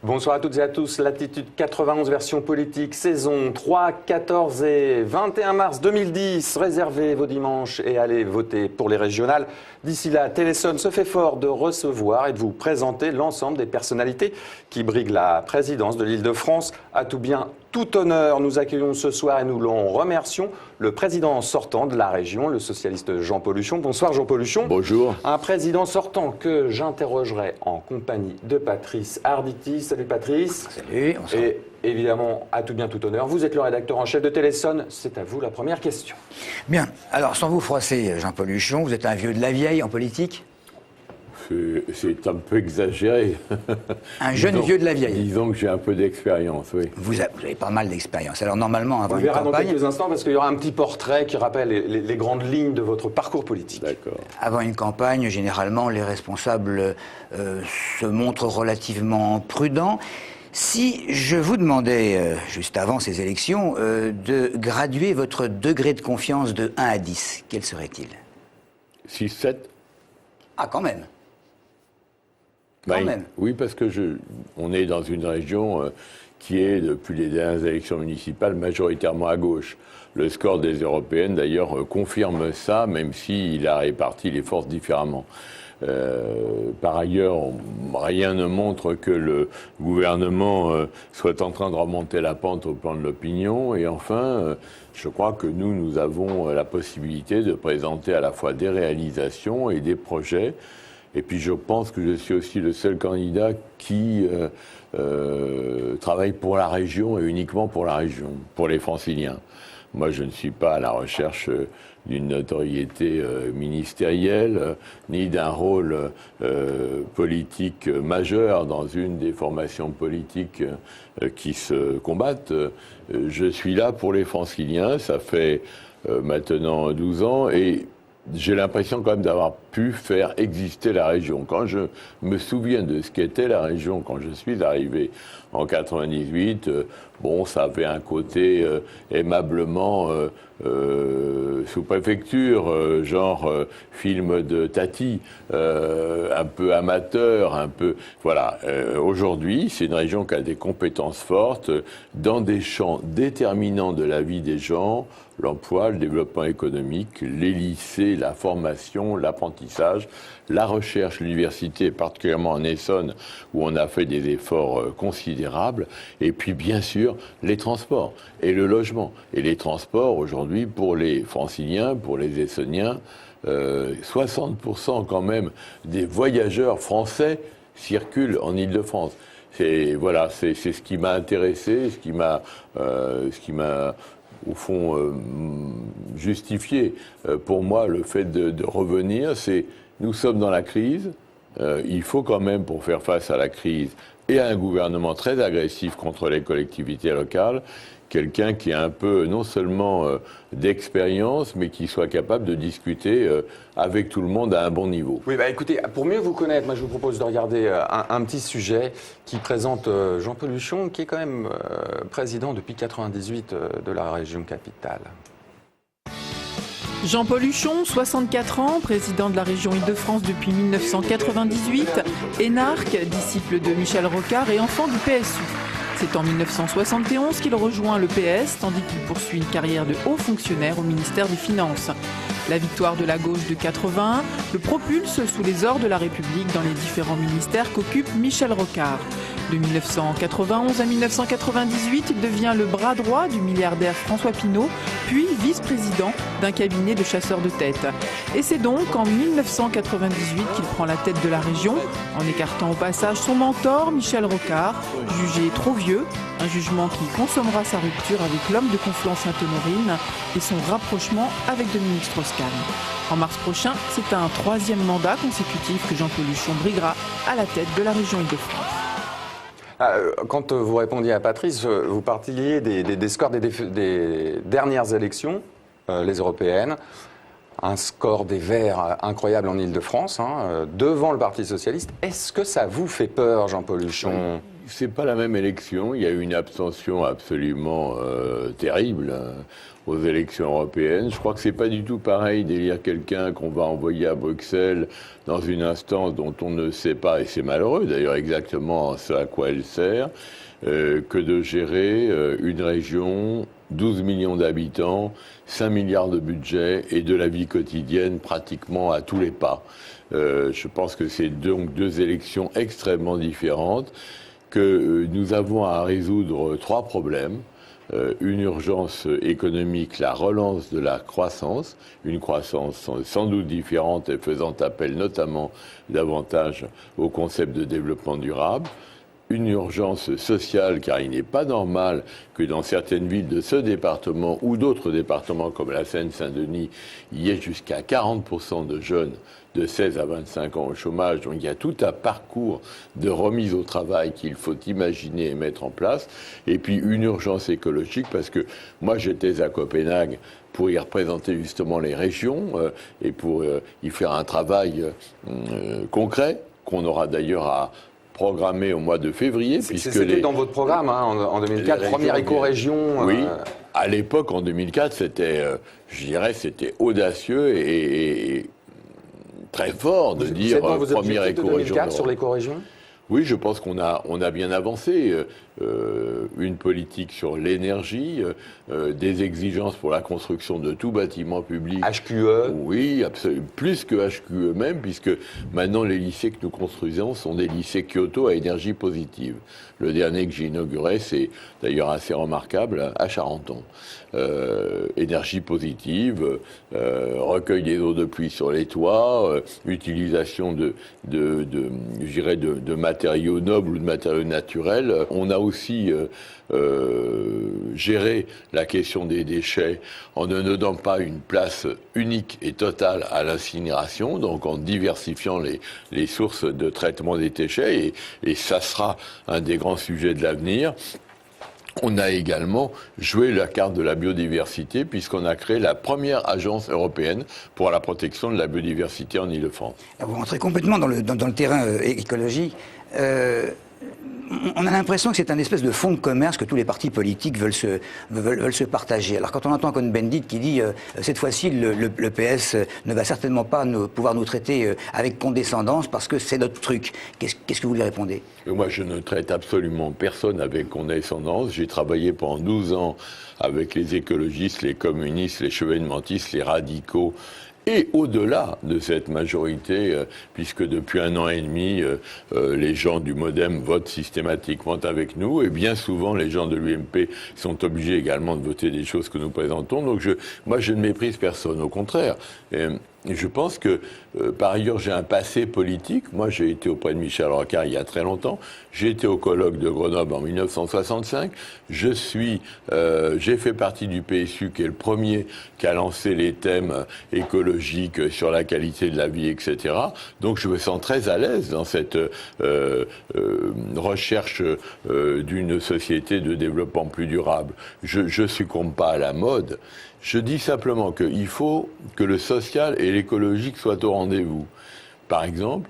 Bonsoir à toutes et à tous. Latitude 91, version politique, saison 3, 14 et 21 mars 2010. Réservez vos dimanches et allez voter pour les régionales. D'ici là, Téléson se fait fort de recevoir et de vous présenter l'ensemble des personnalités qui briguent la présidence de l'Île-de-France. À tout bien, tout honneur, nous accueillons ce soir et nous l'en remercions le président sortant de la région, le socialiste Jean-Paul Huchon. Bonsoir Jean-Paul Huchon. Bonjour. Un président sortant que j'interrogerai en compagnie de Patrice Arditi. Salut Patrice. Salut. Et évidemment, à tout bien, tout honneur, vous êtes le rédacteur en chef de Téléson. C'est à vous la première question. Bien. Alors, sans vous froisser, Jean-Paul Huchon, vous êtes un vieux de la vieille en politique ? C'est un peu exagéré. Un jeune vieux de la vieille. Disons que j'ai un peu d'expérience, oui. Vous avez pas mal d'expérience. Alors, normalement, avant On une verra campagne... dans quelques instants parce qu'il y aura un petit portrait qui rappelle les grandes lignes de votre parcours politique. D'accord. Avant une campagne, généralement, les responsables se montrent relativement prudents. Si je vous demandais, juste avant ces élections, de graduer votre degré de confiance de 1 à 10, quel serait-il ? 6, 7 ? Ah, quand même. Quand même. Oui, parce que on est dans une région qui est, depuis les dernières élections municipales, majoritairement à gauche. Le score des européennes, d'ailleurs, confirme ça, même s'il a réparti les forces différemment. Par ailleurs, rien ne montre que le gouvernement soit en train de remonter la pente au plan de l'opinion. Et enfin, je crois que nous avons la possibilité de présenter à la fois des réalisations et des projets. Et puis je pense que je suis aussi le seul candidat qui travaille pour la région et uniquement pour la région, pour les Franciliens. Moi, je ne suis pas à la recherche d'une notoriété ministérielle, ni d'un rôle politique majeur dans une des formations politiques qui se combattent. Je suis là pour les Franciliens, ça fait maintenant 12 ans, et j'ai l'impression quand même d'avoir pu faire exister la région. Quand je me souviens de ce qu'était la région quand je suis arrivé en 98, bon, ça avait un côté aimablement sous-préfecture, genre film de Tati, un peu amateur, un peu... Voilà. Aujourd'hui, c'est une région qui a des compétences fortes dans des champs déterminants de la vie des gens, l'emploi, le développement économique, les lycées, la formation, l'apprentissage, la recherche, l'université, particulièrement en Essonne, où on a fait des efforts considérables, et puis bien sûr les transports et le logement. Et les transports, aujourd'hui, pour les Franciliens, pour les Essonniens, 60% quand même des voyageurs français circulent en Île-de-France. C'est ce qui m'a intéressé, ce qui m'a au fond, justifié pour moi le fait de revenir. Nous sommes dans la crise. Il faut quand même, pour faire face à la crise et à un gouvernement très agressif contre les collectivités locales, quelqu'un qui a un peu, non seulement d'expérience, mais qui soit capable de discuter avec tout le monde à un bon niveau. Oui, écoutez, pour mieux vous connaître, moi je vous propose de regarder un petit sujet qui présente Jean-Paul Huchon, qui est quand même président depuis 1998 de la région capitale. Jean-Paul Huchon, 64 ans, président de la région Île-de-France depuis 1998, énarque, disciple de Michel Rocard et enfant du PSU. C'est en 1971 qu'il rejoint le PS, tandis qu'il poursuit une carrière de haut fonctionnaire au ministère des Finances. La victoire de la gauche de 81 le propulse sous les ors de la République dans les différents ministères qu'occupe Michel Rocard. De 1991 à 1998, il devient le bras droit du milliardaire François Pinault, puis vice-président d'un cabinet de chasseurs de tête. Et c'est donc en 1998 qu'il prend la tête de la région, en écartant au passage son mentor, Michel Rocard, jugé trop vieux, un jugement qui consommera sa rupture avec l'homme de Conflans-Sainte-Honorine et son rapprochement avec Dominique Strauss-Kahn. En mars prochain, c'est un 3e mandat consécutif que Jean-Paul Huchon briguera à la tête de la région Île-de-France. Quand vous répondiez à Patrice, vous parliez des scores des dernières élections, les européennes. Un score des Verts incroyable en Île-de-France, devant le Parti socialiste. Est-ce que ça vous fait peur, Jean-Paul Huchon ? c'est pas la même élection. Il y a eu une abstention absolument terrible aux élections européennes. Je crois que c'est pas du tout pareil d'élire quelqu'un qu'on va envoyer à Bruxelles dans une instance dont on ne sait pas, et c'est malheureux d'ailleurs exactement ce à quoi elle sert, que de gérer une région, 12 millions d'habitants, 5 milliards de budget et de la vie quotidienne pratiquement à tous les pas. Je pense que c'est donc deux élections extrêmement différentes, que nous avons à résoudre trois problèmes. Une urgence économique, la relance de la croissance, une croissance sans doute différente et faisant appel notamment davantage au concept de développement durable. Une urgence sociale, car il n'est pas normal que dans certaines villes de ce département ou d'autres départements comme la Seine-Saint-Denis, il y ait jusqu'à 40% de jeunes de 16 à 25 ans au chômage. Donc il y a tout un parcours de remise au travail qu'il faut imaginer et mettre en place. Et puis une urgence écologique, parce que moi j'étais à Copenhague pour y représenter justement les régions et pour y faire un travail concret, qu'on aura d'ailleurs à programmé au mois de février. C'était dans votre programme en 2004, première éco-région. Oui, à l'époque, en 2004, c'était, je dirais, c'était audacieux et très fort de dire première éco-région. 2004 sur l'éco-région ? Oui, je pense qu'on a bien avancé. Une politique sur l'énergie, des exigences pour la construction de tout bâtiment public. HQE ? Oui, absolument. Plus que HQE même, puisque maintenant les lycées que nous construisons sont des lycées Kyoto à énergie positive. Le dernier que j'ai inauguré, c'est d'ailleurs assez remarquable, à Charenton. Énergie positive, recueil des eaux de pluie sur les toits, utilisation de matériaux nobles ou de matériaux naturels. On a aussi géré la question des déchets en ne donnant pas une place unique et totale à l'incinération, donc en diversifiant les sources de traitement des déchets, et ça sera un des grands sujets de l'avenir. On a également joué la carte de la biodiversité puisqu'on a créé la première agence européenne pour la protection de la biodiversité en Île-de-France. Vous rentrez complètement dans le terrain écologique. On a l'impression que c'est un espèce de fonds de commerce que tous les partis politiques veulent se partager. Alors quand on entend Cohn-Bendit qui dit cette fois-ci le PS ne va certainement pas pouvoir nous traiter avec condescendance parce que c'est notre truc, qu'est-ce que vous lui répondez ? Moi, je ne traite absolument personne avec condescendance. J'ai travaillé pendant 12 ans avec les écologistes, les communistes, les chevènementistes, les radicaux. Et au-delà de cette majorité, puisque depuis 1 an et demi, les gens du MoDem votent systématiquement avec nous, et bien souvent les gens de l'UMP sont obligés également de voter des choses que nous présentons. Donc moi je ne méprise personne, au contraire. Et je pense que, par ailleurs, j'ai un passé politique. Moi, j'ai été auprès de Michel Rocard il y a très longtemps. J'ai été au colloque de Grenoble en 1965. J'ai fait partie du PSU, qui est le premier qui a lancé les thèmes écologiques sur la qualité de la vie, etc. Donc, je me sens très à l'aise dans cette recherche d'une société de développement plus durable. Je succombe pas à la mode. Je dis simplement qu'il faut que le social et l'écologique soient au rendez-vous. Par exemple,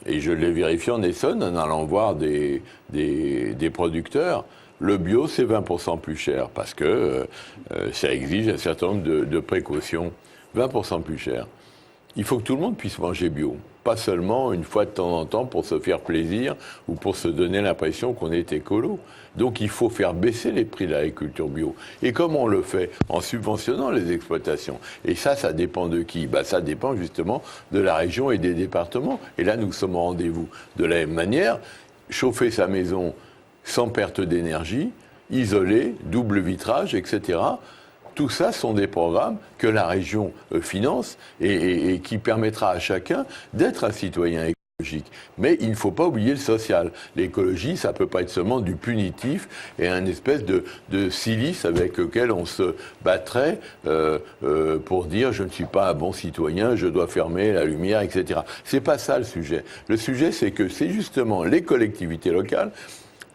et je l'ai vérifié en Essonne en allant voir des producteurs, le bio c'est 20% plus cher parce que ça exige un certain nombre de précautions. 20% plus cher. Il faut que tout le monde puisse manger bio. Pas seulement une fois de temps en temps pour se faire plaisir ou pour se donner l'impression qu'on est écolo. Donc il faut faire baisser les prix de l'agriculture bio. Et comment on le fait ? En subventionnant les exploitations. Et ça dépend de qui ? Ça dépend justement de la région et des départements. Et là, nous sommes au rendez-vous. De la même manière, chauffer sa maison sans perte d'énergie, isolé, double vitrage, etc., tout ça sont des programmes que la région finance et qui permettra à chacun d'être un citoyen écologique. Mais il ne faut pas oublier le social. L'écologie, ça ne peut pas être seulement du punitif et un espèce de silice avec lequel on se battrait pour dire je ne suis pas un bon citoyen, je dois fermer la lumière, etc. C'est pas ça le sujet. Le sujet, c'est que c'est justement les collectivités locales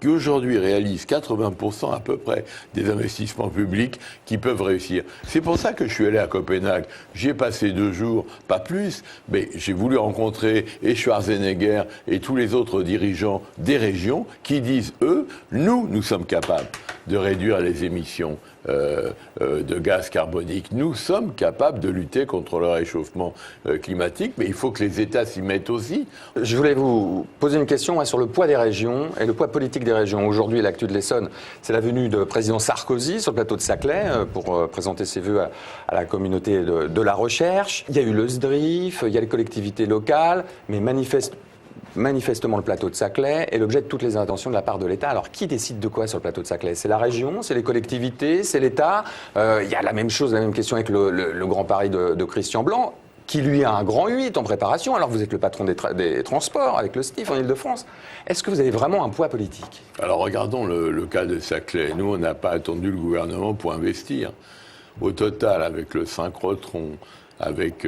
qui aujourd'hui réalisent 80% à peu près des investissements publics qui peuvent réussir. C'est pour ça que je suis allé à Copenhague. J'y ai passé 2 jours, pas plus, mais j'ai voulu rencontrer et Schwarzenegger et tous les autres dirigeants des régions qui disent, eux, nous sommes capables de réduire les émissions de gaz carbonique. Nous sommes capables de lutter contre le réchauffement climatique, mais il faut que les États s'y mettent aussi. Je voulais vous poser une question sur le poids des régions et le poids politique des régions. Aujourd'hui, l'actu de l'Essonne, c'est la venue de président Sarkozy sur le plateau de Saclay pour présenter ses vœux à la communauté de la recherche. Il y a eu le SDRIF, il y a les collectivités locales, mais manifestement, le plateau de Saclay est l'objet de toutes les intentions de la part de l'État. Alors, qui décide de quoi sur le plateau de Saclay? C'est la région, c'est les collectivités, c'est l'État. Il y a la même question avec le Grand Paris de Christian Blanc, qui lui a un grand 8 en préparation, alors que vous êtes le patron des transports avec le STIF en Ile-de-France. Est-ce que vous avez vraiment un poids politique? Alors, regardons le cas de Saclay. Nous, on n'a pas attendu le gouvernement pour investir. Au total, avec le synchrotron, avec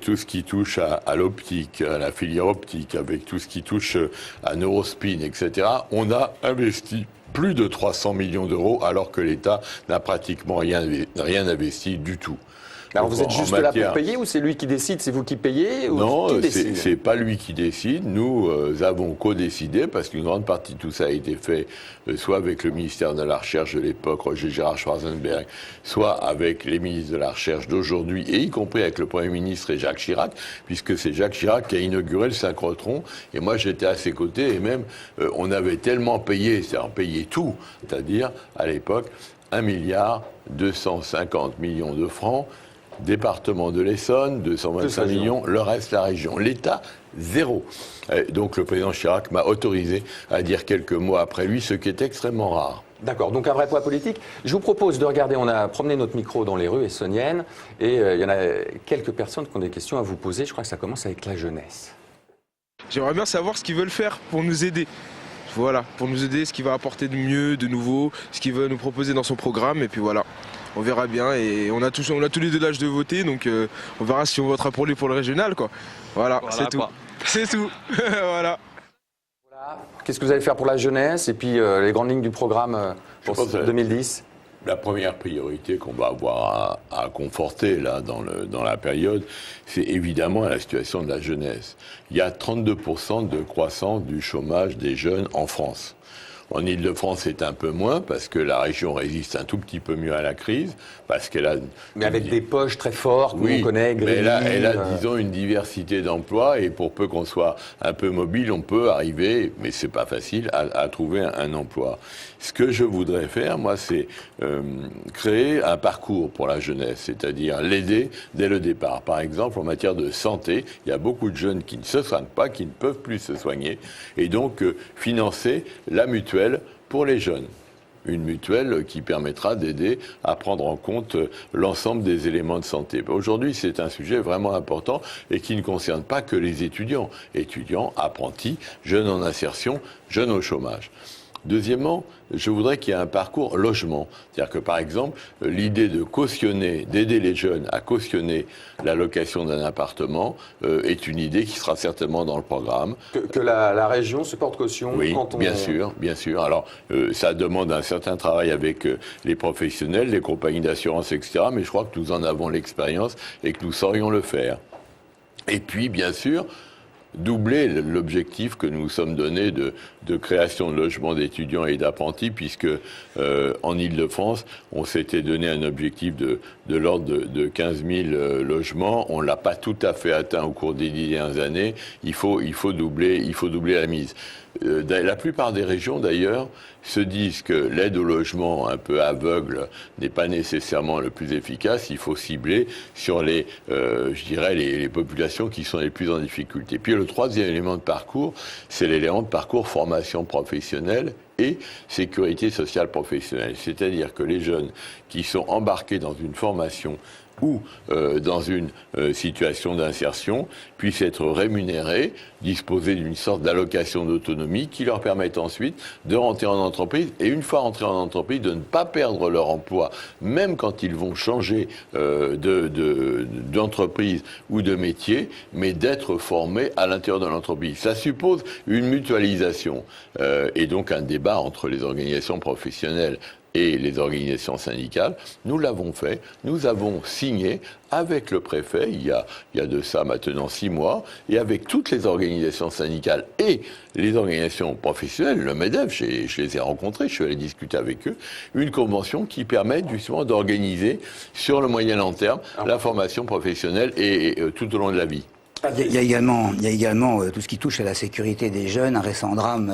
tout ce qui touche à l'optique, à la filière optique, avec tout ce qui touche à Neurospin, etc., on a investi plus de 300 millions d'euros, alors que l'État n'a pratiquement rien investi du tout. Alors vous êtes juste là pour payer ou c'est lui qui décide, c'est vous qui payez ou Non, qui décide? c'est pas lui qui décide. Nous avons co-décidé parce qu'une grande partie de tout ça a été fait soit avec le ministère de la Recherche de l'époque, Roger Gérard Schwarzenberg, soit avec les ministres de la Recherche d'aujourd'hui et y compris avec le Premier ministre et Jacques Chirac, puisque c'est Jacques Chirac qui a inauguré le synchrotron et moi j'étais à ses côtés et même on avait tellement payé, c'est-à-dire payé tout, c'est-à-dire à l'époque 1,250 milliard de francs. Département de l'Essonne, 225 millions, le reste la région. L'État, 0. Donc le président Chirac m'a autorisé à dire quelques mots après lui, ce qui est extrêmement rare. D'accord, donc un vrai poids politique. Je vous propose de regarder, on a promené notre micro dans les rues essonniennes et il y en a quelques personnes qui ont des questions à vous poser. Je crois que ça commence avec la jeunesse. J'aimerais bien savoir ce qu'ils veulent faire pour nous aider. Voilà, pour nous aider, ce qu'il va apporter de mieux, de nouveau, ce qu'il veut nous proposer dans son programme et puis voilà. On verra bien et on a tous les deux l'âge de voter, donc on verra si on votera pour lui pour le régional, quoi. Voilà, c'est tout. C'est tout. Voilà. Qu'est-ce que vous allez faire pour la jeunesse et puis les grandes lignes du programme pour 2010? La première priorité qu'on va avoir à conforter là dans la période, c'est évidemment la situation de la jeunesse. Il y a 32% de croissance du chômage des jeunes en France. En Ile-de-France, c'est un peu moins parce que la région résiste un tout petit peu mieux à la crise, parce qu'elle a... Mais avec des poches très fortes, oui, on connaît, mais elle a, disons, une diversité d'emplois et pour peu qu'on soit un peu mobile, on peut arriver, mais c'est pas facile, à trouver un emploi. Ce que je voudrais faire, moi, c'est créer un parcours pour la jeunesse, c'est-à-dire l'aider dès le départ. Par exemple, en matière de santé, il y a beaucoup de jeunes qui ne se soignent pas, qui ne peuvent plus se soigner, et donc financer la mutuelle pour les jeunes. Une mutuelle qui permettra d'aider à prendre en compte l'ensemble des éléments de santé. Aujourd'hui, c'est un sujet vraiment important et qui ne concerne pas que les étudiants. Étudiants, apprentis, jeunes en insertion, jeunes au chômage. Deuxièmement, je voudrais qu'il y ait un parcours logement. C'est-à-dire que, par exemple, l'idée de cautionner, d'aider les jeunes à cautionner la location d'un appartement est une idée qui sera certainement dans le programme. Que la région se porte caution oui, quand on... bien sûr. Alors, ça demande un certain travail avec les professionnels, les compagnies d'assurance, etc. Mais je crois que nous en avons l'expérience et que nous saurions le faire. Et puis, bien sûr, doubler l'objectif que nous nous sommes donné de création de logements d'étudiants et d'apprentis, puisque en Ile-de-France, on s'était donné un objectif de l'ordre de 15 000 logements. On ne l'a pas tout à fait atteint au cours des 10 dernières années. Il faut doubler la mise. La plupart des régions, d'ailleurs, se disent que l'aide au logement un peu aveugle n'est pas nécessairement le plus efficace. Il faut cibler sur les populations qui sont les plus en difficulté. Puis le troisième élément de parcours, c'est l'élément de parcours formation professionnelle et sécurité sociale professionnelle. C'est-à-dire que les jeunes qui sont embarqués dans une formation ou dans une situation d'insertion puissent être rémunérés, disposer d'une sorte d'allocation d'autonomie qui leur permette ensuite de rentrer en entreprise et une fois rentrés en entreprise de ne pas perdre leur emploi, même quand ils vont changer d'entreprise ou de métier, mais d'être formés à l'intérieur de l'entreprise. Ça suppose une mutualisation et donc un débat entre les organisations professionnelles et les organisations syndicales. Nous l'avons fait, nous avons signé avec le préfet, il y a de ça maintenant 6 mois, et avec toutes les organisations syndicales et les organisations professionnelles, le MEDEF, je les ai rencontrés, je suis allé discuter avec eux, une convention qui permet justement d'organiser sur le moyen long terme la formation professionnelle et tout au long de la vie. Il y a également tout ce qui touche à la sécurité des jeunes. Un récent drame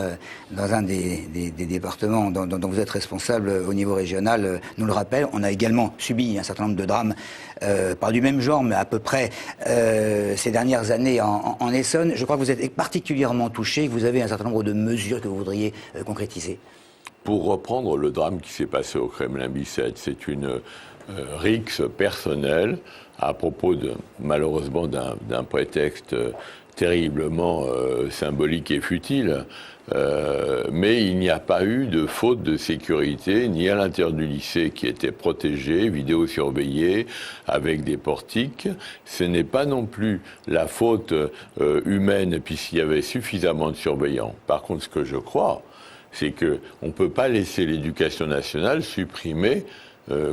dans un des départements dont vous êtes responsable au niveau régional nous le rappelle. On a également subi un certain nombre de drames pas du même genre, mais à peu près ces dernières années en Essonne. Je crois que vous êtes particulièrement touché, que vous avez un certain nombre de mesures que vous voudriez concrétiser. Pour reprendre le drame qui s'est passé au Kremlin-Bicêtre, c'est une rixe personnelle à propos malheureusement d'un prétexte terriblement symbolique et futile, mais il n'y a pas eu de faute de sécurité, ni à l'intérieur du lycée qui était protégé, vidéosurveillé, avec des portiques. Ce n'est pas non plus la faute humaine, puisqu'il y avait suffisamment de surveillants. Par contre, ce que je crois, c'est qu'on ne peut pas laisser l'éducation nationale supprimer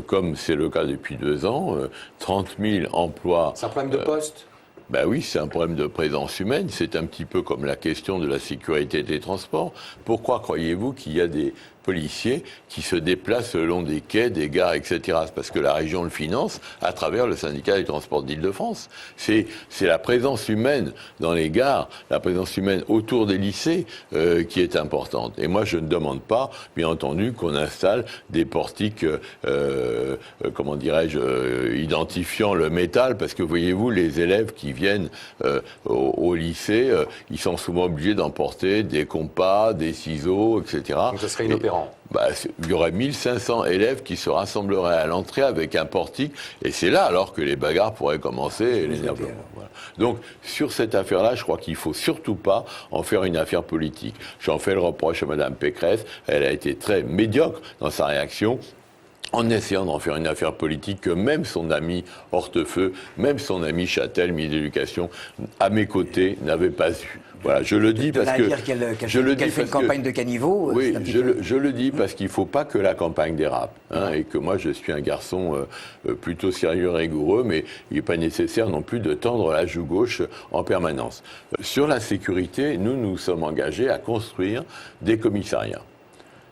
comme c'est le cas depuis 2 ans, 30 000 emplois. C'est un problème de poste ? Ben oui, c'est un problème de présence humaine. C'est un petit peu comme la question de la sécurité des transports. Pourquoi croyez-vous qu'il y a des policiers qui se déplacent le long des quais, des gares, etc. C'est parce que la région le finance à travers le syndicat des transports d'Île-de-France. C'est la présence humaine dans les gares, la présence humaine autour des lycées qui est importante. Et moi, je ne demande pas, bien entendu, qu'on installe des portiques, comment dirais-je, identifiant le métal, parce que voyez-vous, les élèves qui viennent au lycée, ils sont souvent obligés d'emporter des compas, des ciseaux, etc. Donc ce serait inopérant. Il y aurait 1500 élèves qui se rassembleraient à l'entrée avec un portique, et c'est là alors que les bagarres pourraient commencer et l'énervement. Voilà. Donc, sur cette affaire-là, je crois qu'il ne faut surtout pas en faire une affaire politique. J'en fais le reproche à Mme Pécresse, elle a été très médiocre dans sa réaction, en essayant d'en faire une affaire politique que même son ami Hortefeux, même son ami Châtel, ministre de l'Éducation, à mes côtés, n'avait pas eu. Voilà, je le dis parce que... qu'elle fait une campagne de caniveau. Oui, je le dis parce qu'il ne faut pas que la campagne dérape. Et que moi, je suis un garçon plutôt sérieux, rigoureux, mais il n'est pas nécessaire non plus de tendre la joue gauche en permanence. Sur la sécurité, nous sommes engagés à construire des commissariats.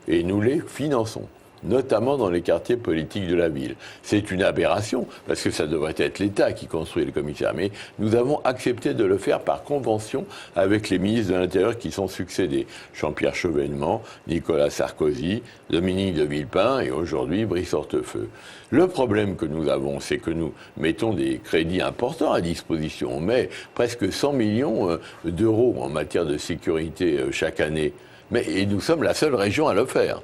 Et nous les finançons, notamment dans les quartiers politiques de la ville. C'est une aberration, parce que ça devrait être l'État qui construit le commissariat. Mais nous avons accepté de le faire par convention avec les ministres de l'Intérieur qui sont succédés. Jean-Pierre Chevènement, Nicolas Sarkozy, Dominique de Villepin et aujourd'hui Brice Hortefeux. Le problème que nous avons, c'est que nous mettons des crédits importants à disposition. On met presque 100 millions d'euros en matière de sécurité chaque année. Et nous sommes la seule région à le faire.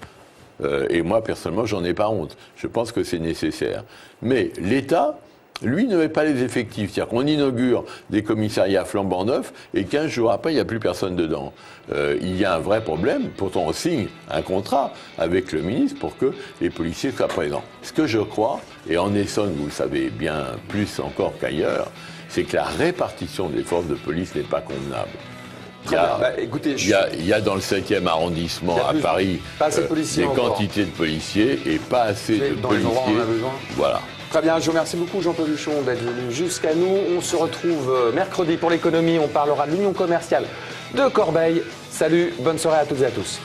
Et moi, personnellement, j'en ai pas honte. Je pense que c'est nécessaire. Mais l'État, lui, ne met pas les effectifs. C'est-à-dire qu'on inaugure des commissariats flambant neufs et 15 jours après, il n'y a plus personne dedans. Il y a un vrai problème. Pourtant, on signe un contrat avec le ministre pour que les policiers soient présents. Ce que je crois, et en Essonne, vous le savez bien plus encore qu'ailleurs, c'est que la répartition des forces de police n'est pas convenable. Il y a dans le 7e arrondissement à Paris des quantités de policiers et pas assez de policiers. Voilà. Très bien, je vous remercie beaucoup Jean-Paul Huchon d'être venu jusqu'à nous. On se retrouve mercredi pour l'économie. On parlera de l'union commerciale de Corbeil. Salut, bonne soirée à toutes et à tous.